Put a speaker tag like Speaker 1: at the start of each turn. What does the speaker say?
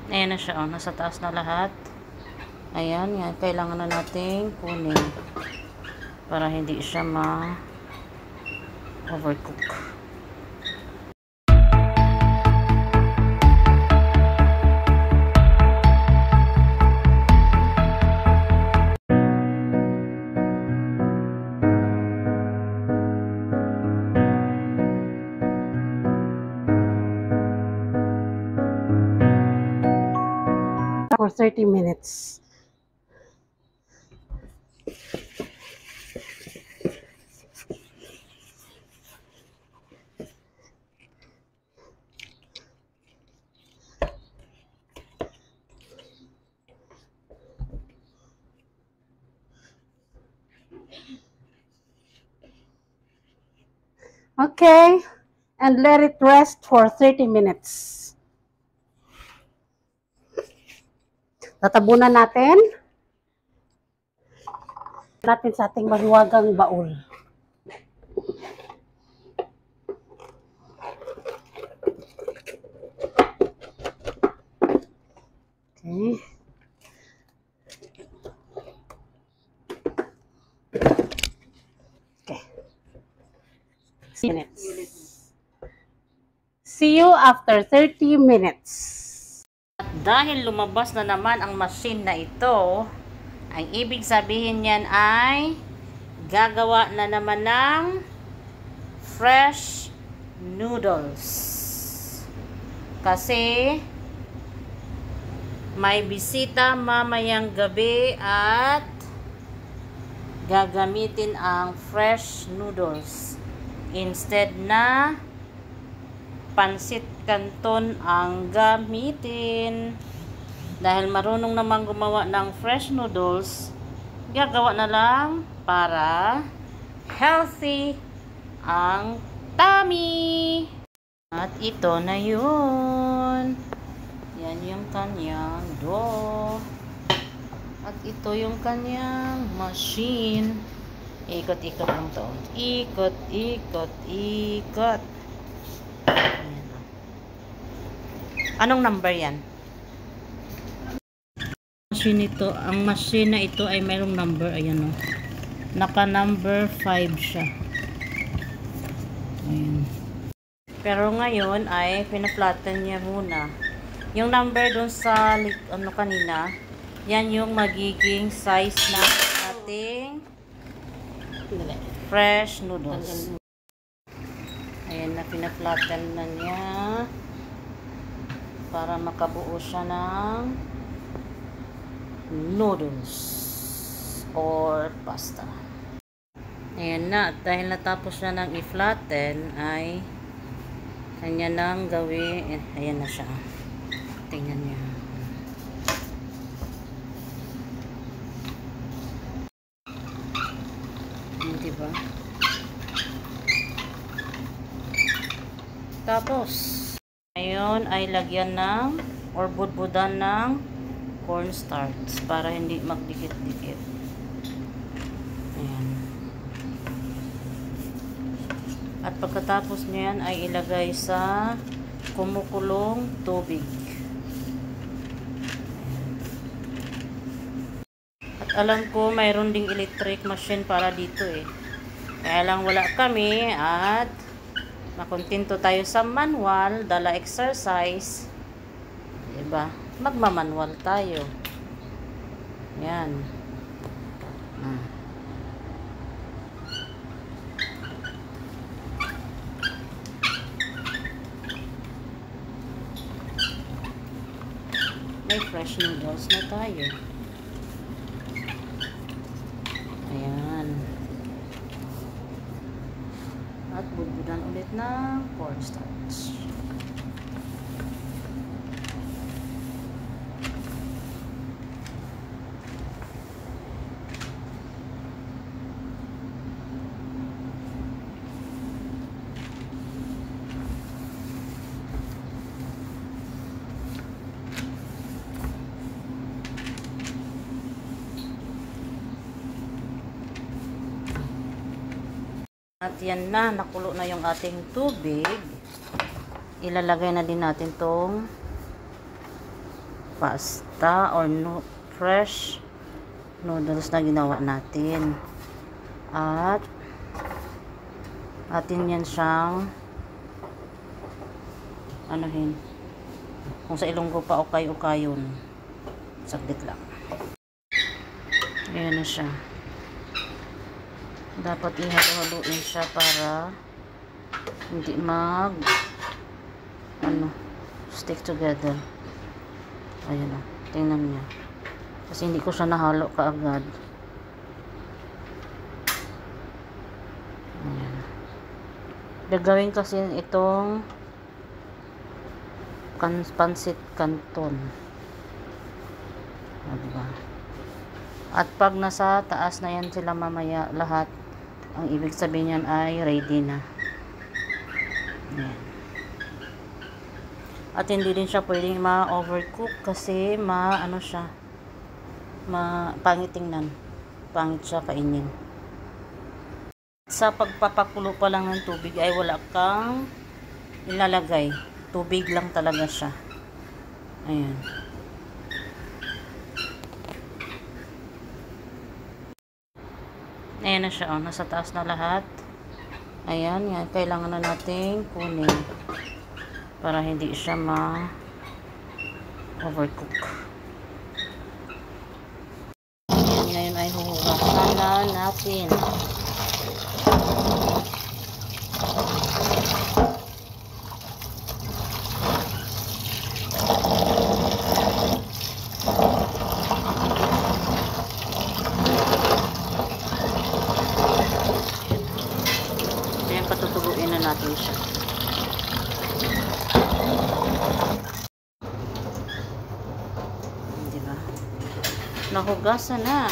Speaker 1: Ayan na siya, oh. Nasa taas na lahat. Ayan, yan. Kailangan na nating kunin para hindi siya ma-overcook.
Speaker 2: For 30 minutes. Okay, and let it rest for 30 minutes. Tatabunan natin sa ating mahiwagang baul. Okay. Okay. Minutes. See you after 30 minutes.
Speaker 1: At dahil lumabas na naman ang machine na ito, ang ibig sabihin niyan ay gagawa na naman ng fresh noodles. Kasi may bisita mamayang gabi at gagamitin ang fresh noodles instead na pansit canton ang gamitin. Dahil marunong naman gumawa ng fresh noodles, gagawa na lang para healthy ang tummy. At ito na yun. Yan yung kanyang dough. At ito yung kanyang machine. Ikot-ikot lang to. Ikot, ikot, ikot. Ayan. Anong number yan? Machine ito. Ang machine na ito ay mayroong number. Ayan o. Naka number 5 siya. Ayan. Pero ngayon ay pina-flatten niya muna. Yung number dun sa ano kanina, yan yung magiging size na ating fresh noodles. Ayan na, pina-flatten na niya para makabuo siya ng noodles or pasta. Ayan na, at dahil natapos na ng i-flatten ay kanya nang gawin. Ayan na siya. Tingnan niya. Diba? Tapos, ngayon ay lagyan ng or budbudan ng cornstarch para hindi magdikit-dikit. Ayan. At pagkatapos niyan ay ilagay sa kumukulong tubig. Alam ko mayroon ding electric machine para dito eh. Kaya lang wala kami at makontento tayo sa manual, dala exercise. Diba? Magmamanual tayo. Yan. May fresh noodles na tayo. Ayan. At budbudan ulit ng cornstarch. At yan na, nakulo na yung ating tubig. Ilalagay na din natin tong pasta or fresh noodles na ginawa natin. At atin yan siyang anuhin. Kung sa Ilonggo pa ukay-ukayon. Saglit lang. Ayan na siya. Dapat ihalo-haluin siya para hindi stick together. Ayan o. Tingnan niya. Kasi hindi ko siya nahalo kaagad. Ayan. Gagawin kasi itong pansit canton. Diba? At pag nasa taas na yan sila mamaya lahat, ang ibig sabihin yan ay ready na. Ayan. At hindi din siya pwedeng ma-overcook kasi pangit tingnan. Pangit siya kainin. Sa pagpapakulo pa lang ng tubig ay wala kang ilalagay. Tubig lang talaga siya. Ayan. Ayan na siya. Nasa taas na lahat. Ayan. Yan. Kailangan na nating kunin para hindi siya ma-overcook. Ayan. Ngayon ay huhugasan na natin. Ayan, patutuguin na natin siya. Diba? Nahugasan na.